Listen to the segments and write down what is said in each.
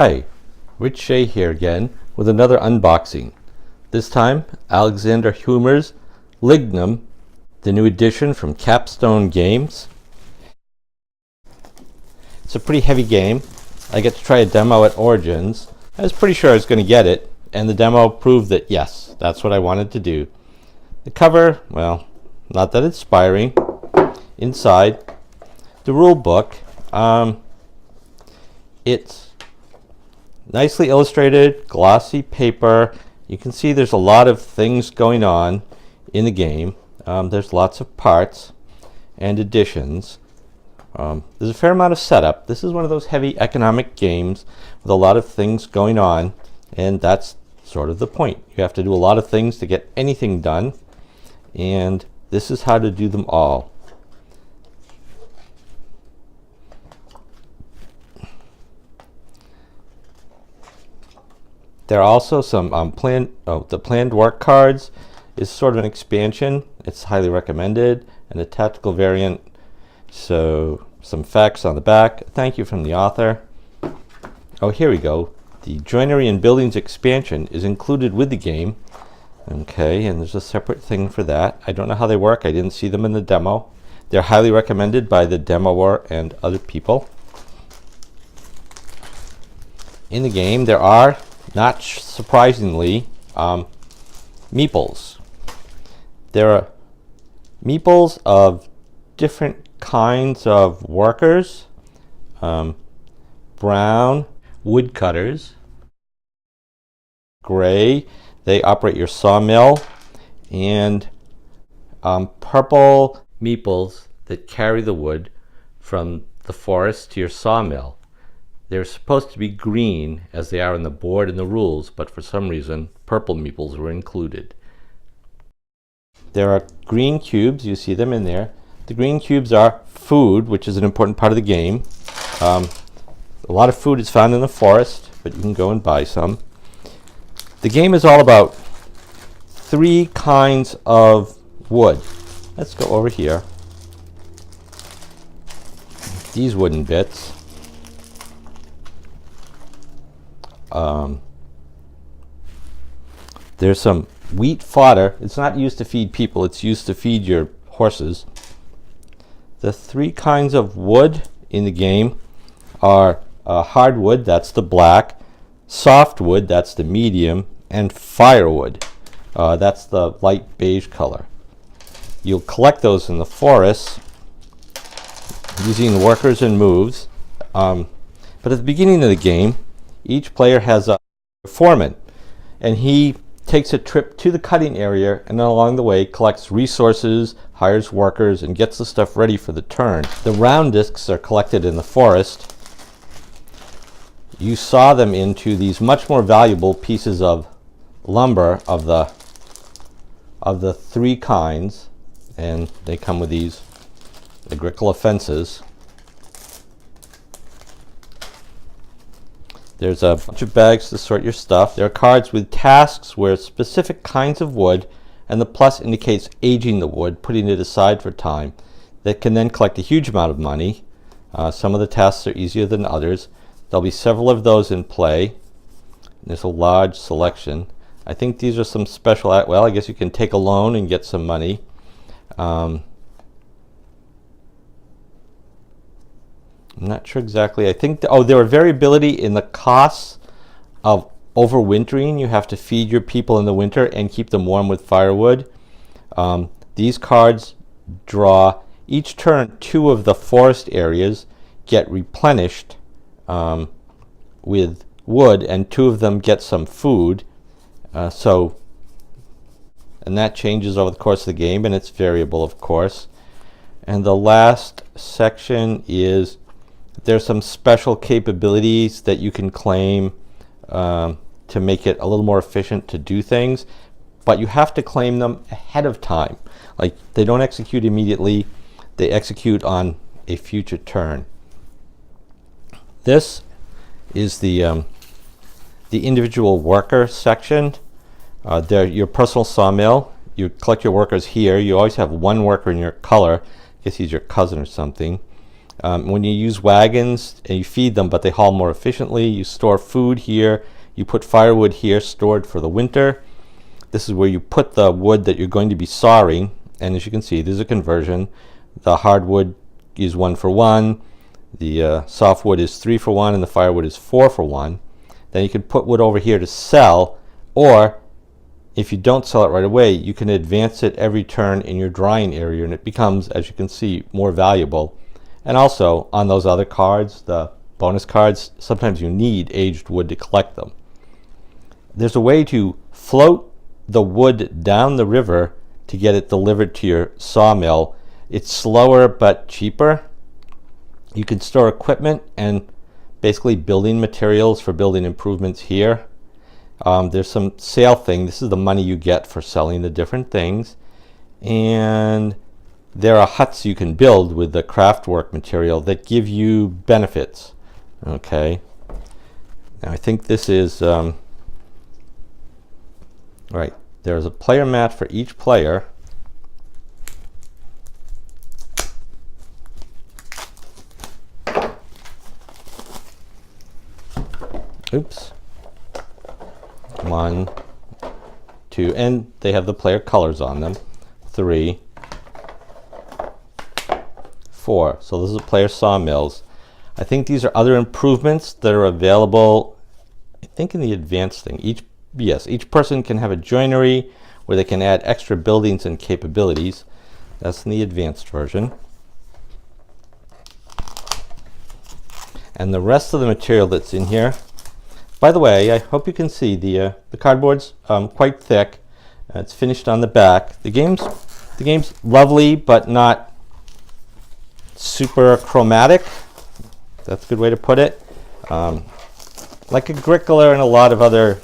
Hi, Rich Shea here again with another unboxing. This time, Alexander HUEMER's Lignum, the new edition from Capstone Games. It's a pretty heavy game. I get to try a demo at Origins. I was pretty sure I was going to get it, and the demo proved that yes, that's what I wanted to do. The cover, well, not that inspiring. Inside, the rule book. It's nicely illustrated, glossy paper. You can see there's a lot of things going on in the game. There's lots of parts and additions. There's a fair amount of setup. This is one of those heavy economic games with a lot of things going on, and that's sort of the point. You have to do a lot of things to get anything done, and this is how to do them all. There are also some the planned work cards is sort of an expansion. It's highly recommended, and a tactical variant. So some facts on the back. Thank you from the author. Oh, here we go. The joinery and buildings expansion is included with the game. Okay, and there's a separate thing for that. I don't know how they work. I didn't see them in the demo. They're highly recommended by the demoer and other people. In the game, there are, not surprisingly, meeples. There are meeples of different kinds of workers. Brown, woodcutters. Gray, they operate your sawmill. And purple meeples that carry the wood from the forest to your sawmill. They're supposed to be green, as they are on the board and the rules, but for some reason, purple meeples were included. There are green cubes, you see them in there. The green cubes are food, which is an important part of the game. A lot of food is found in the forest, but you can go and buy some. The game is all about 3 kinds of wood. Let's go over here. These wooden bits. There's some wheat fodder. It's not used to feed people, it's used to feed your horses. The 3 kinds of wood in the game are hardwood, that's the black, softwood, that's the medium, and firewood, that's the light beige color. You'll collect those in the forest using workers and moves. But at the beginning of the game, each player has a foreman, and he takes a trip to the cutting area, and along the way collects resources, hires workers, and gets the stuff ready for the turn. The round discs are collected in the forest. You saw them into these much more valuable pieces of lumber of the 3 kinds, and they come with these agricola fences. There's a bunch of bags to sort your stuff. There are cards with tasks where specific kinds of wood, and the plus indicates aging the wood, putting it aside for time, that can then collect a huge amount of money. Some of the tasks are easier than others. There'll be several of those in play. There's a large selection. I think these are some special, well, I guess you can take a loan and get some money. I'm not sure exactly. I think, there are variability in the costs of overwintering. You have to feed your people in the winter and keep them warm with firewood. These cards draw, each turn 2 of the forest areas get replenished with wood, and 2 of them get some food. And that changes over the course of the game, and it's variable, of course. And the last section is there's some special capabilities that you can claim to make it a little more efficient to do things, but you have to claim them ahead of time. Like, they don't execute immediately, they execute on a future turn. This is the individual worker section. Your personal sawmill. You collect your workers here. You always have 1 worker in your color. I guess he's your cousin or something. When you use wagons and you feed them, but they haul more efficiently, you store food here, you put firewood here stored for the winter. This is where you put the wood that you're going to be sawing, and as you can see, there's a conversion. The hardwood is 1 for 1, the softwood is 3 for 1, and the firewood is 4 for 1. Then you can put wood over here to sell, or if you don't sell it right away, you can advance it every turn in your drying area, and it becomes, as you can see, more valuable. And also, on those other cards, the bonus cards, sometimes you need aged wood to collect them. There's a way to float the wood down the river to get it delivered to your sawmill. It's slower but cheaper. You can store equipment and basically building materials for building improvements here. There's some sale thing. This is the money you get for selling the different things. And there are huts you can build with the craftwork material that give you benefits. Okay. Now I think this is right. There's a player mat for each player. Oops. 1, 2, and they have the player colors on them. 3, 4. So this is player sawmills. I think these are other improvements that are available, I think, in the advanced thing. Each person can have a joinery where they can add extra buildings and capabilities. That's in the advanced version. And the rest of the material that's in here, by the way, I hope you can see the cardboard's quite thick. It's finished on the back. The game's lovely, but not super chromatic. That's a good way to put it. Like Agricola and a lot of other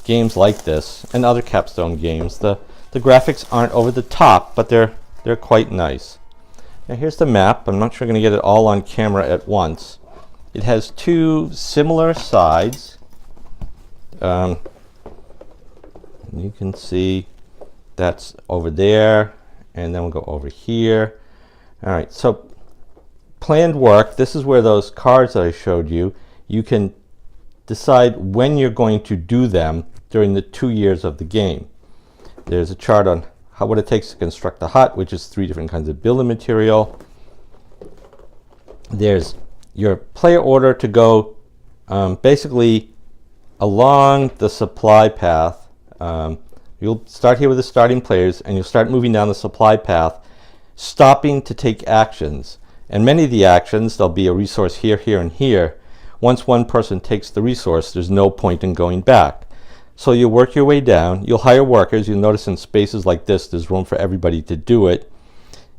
games like this, and other Capstone games, the graphics aren't over the top, but they're quite nice. Now here's the map. I'm not sure I'm going to get it all on camera at once. It has 2 similar sides. You can see that's over there, and then we'll go over here. All right, so planned work. This is where those cards that I showed you, you can decide when you're going to do them during the 2 years of the game. There's a chart on what it takes to construct a hut, which is 3 different kinds of building material. There's your player order to go basically along the supply path. You'll start here with the starting players, and you'll start moving down the supply path, stopping to take actions. And many of the actions, there'll be a resource here, here, and here. Once one person takes the resource, there's no point in going back. So you'll work your way down. You'll hire workers. You'll notice in spaces like this, there's room for everybody to do it.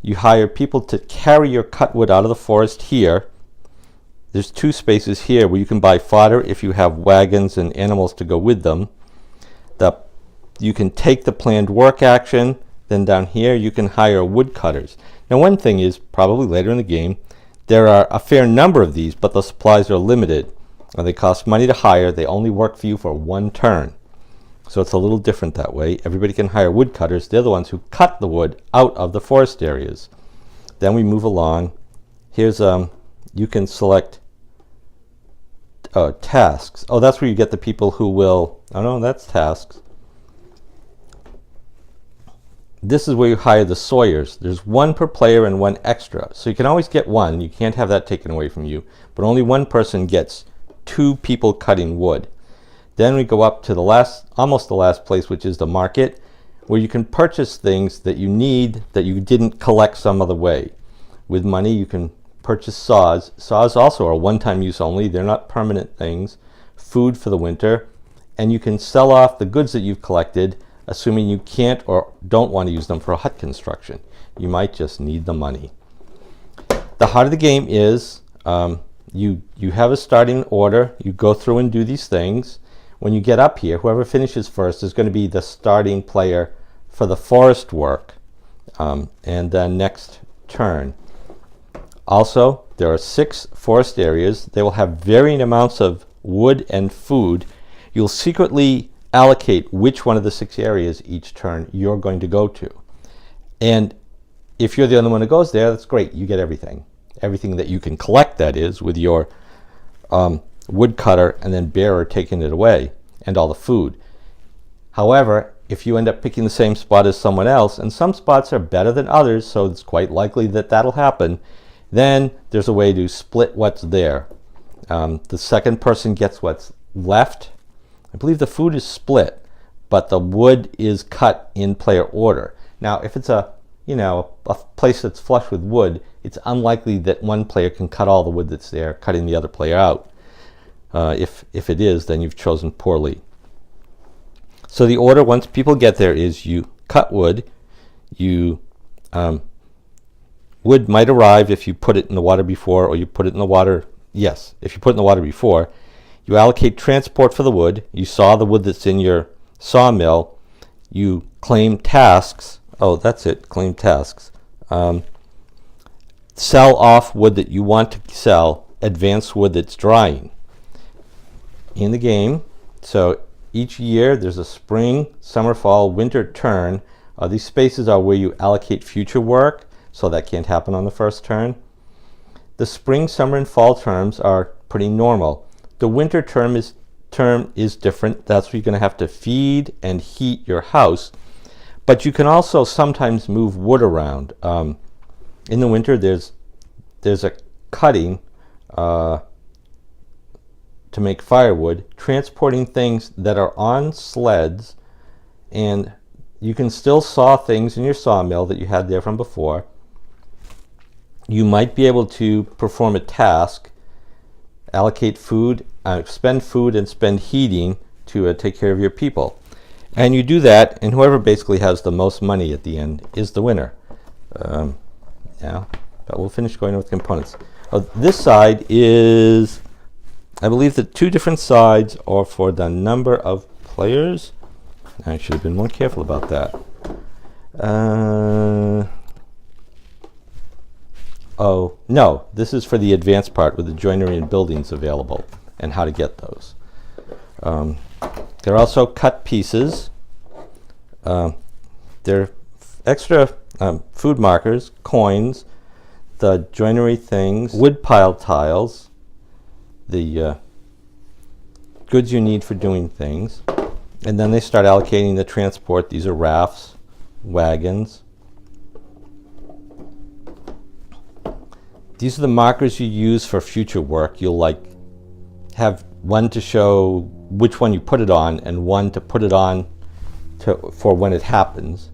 You hire people to carry your cut wood out of the forest here. There's 2 spaces here where you can buy fodder if you have wagons and animals to go with them. You can take the planned work action. Then down here you can hire woodcutters. Now one thing is, probably later in the game, there are a fair number of these, but the supplies are limited. And they cost money to hire. They only work for you for 1 turn. So it's a little different that way. Everybody can hire woodcutters. They're the ones who cut the wood out of the forest areas. Then we move along. Here's you can select tasks. Oh, that's where you get the people who will, oh no, that's tasks. This is where you hire the sawyers. There's 1 per player and 1 extra. So you can always get 1. You can't have that taken away from you. But only 1 person gets 2 people cutting wood. Then we go up to the last, almost the last place, which is the market, where you can purchase things that you need that you didn't collect some other way. With money, you can purchase saws. Saws also are one-time use only. They're not permanent things. Food for the winter. And you can sell off the goods that you've collected, assuming you can't or don't want to use them for a hut construction. You might just need the money. The heart of the game is you have a starting order. You go through and do these things. When you get up here, whoever finishes first is going to be the starting player for the forest work, and then next turn. Also, there are 6 forest areas. They will have varying amounts of wood and food. You'll secretly allocate which one of the 6 areas each turn you're going to go to. And if you're the only one who goes there, that's great. You get everything. everything that you can collect, that is, with your woodcutter and then bearer taking it away, and all the food. However, if you end up picking the same spot as someone else, and some spots are better than others, so it's quite likely that that'll happen, then there's a way to split what's there. The second person gets what's left. I believe the food is split, but the wood is cut in player order. Now, if it's a place that's flush with wood, it's unlikely that one player can cut all the wood that's there, cutting the other player out. If it is, then you've chosen poorly. So the order, once people get there, is you cut wood. Wood might arrive if you put it in the water before, or you put it in the water. Yes, if you put it in the water before. You allocate transport for the wood. You saw the wood that's in your sawmill. You claim tasks. Oh, that's it, claim tasks. Sell off wood that you want to sell. Advance wood that's drying. In the game, so each year there's a spring, summer, fall, winter turn. These spaces are where you allocate future work, so that can't happen on the first turn. The spring, summer, and fall terms are pretty normal. The winter term is different. That's where you're going to have to feed and heat your house. But you can also sometimes move wood around. In the winter, there's a cutting to make firewood, transporting things that are on sleds, and you can still saw things in your sawmill that you had there from before. You might be able to perform a task, allocate food, spend food and spend heating to take care of your people. And you do that, and whoever basically has the most money at the end is the winner. But we'll finish going with components. This side is, I believe the two different sides are for the number of players. I should have been more careful about that. Oh, no, this is for the advanced part with the joinery and buildings available and how to get those. There are also cut pieces. There are extra food markers, coins, the joinery things, wood pile tiles, the goods you need for doing things. And then they start allocating the transport. These are rafts, wagons. These are the markers you use for future work. You'll have one to show which one you put it on, and one to put it on for when it happens.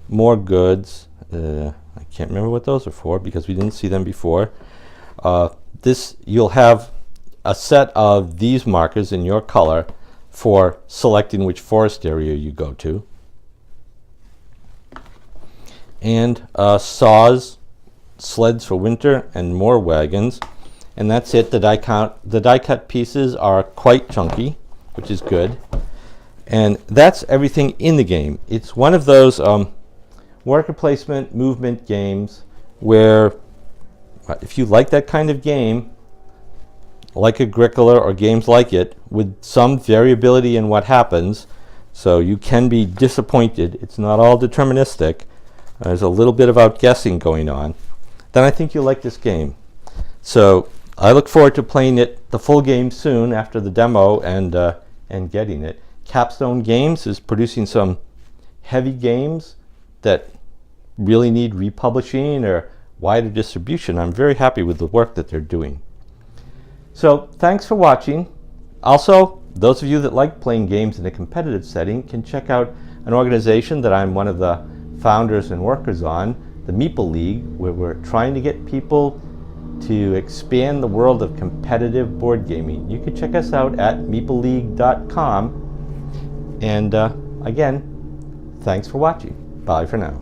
More goods. I can't remember what those are for because we didn't see them before. You'll have a set of these markers in your color for selecting which forest area you go to. And saws, sleds for winter, and more wagons. And that's it. The die cut pieces are quite chunky, which is good. And that's everything in the game. It's one of those worker placement movement games where if you like that kind of game, like Agricola or games like it, with some variability in what happens, so you can be disappointed, it's not all deterministic, there's a little bit of outguessing going on, then I think you'll like this game. So I look forward to playing it, the full game, soon after the demo and getting it. Capstone Games is producing some heavy games that really need republishing or wider distribution. I'm very happy with the work that they're doing. So thanks for watching. Also, those of you that like playing games in a competitive setting can check out an organization that I'm one of the founders and workers on, the MEEPLE League, where we're trying to get people to expand the world of competitive board gaming. You can check us out at meepleleague.com. And again, thanks for watching. Bye for now.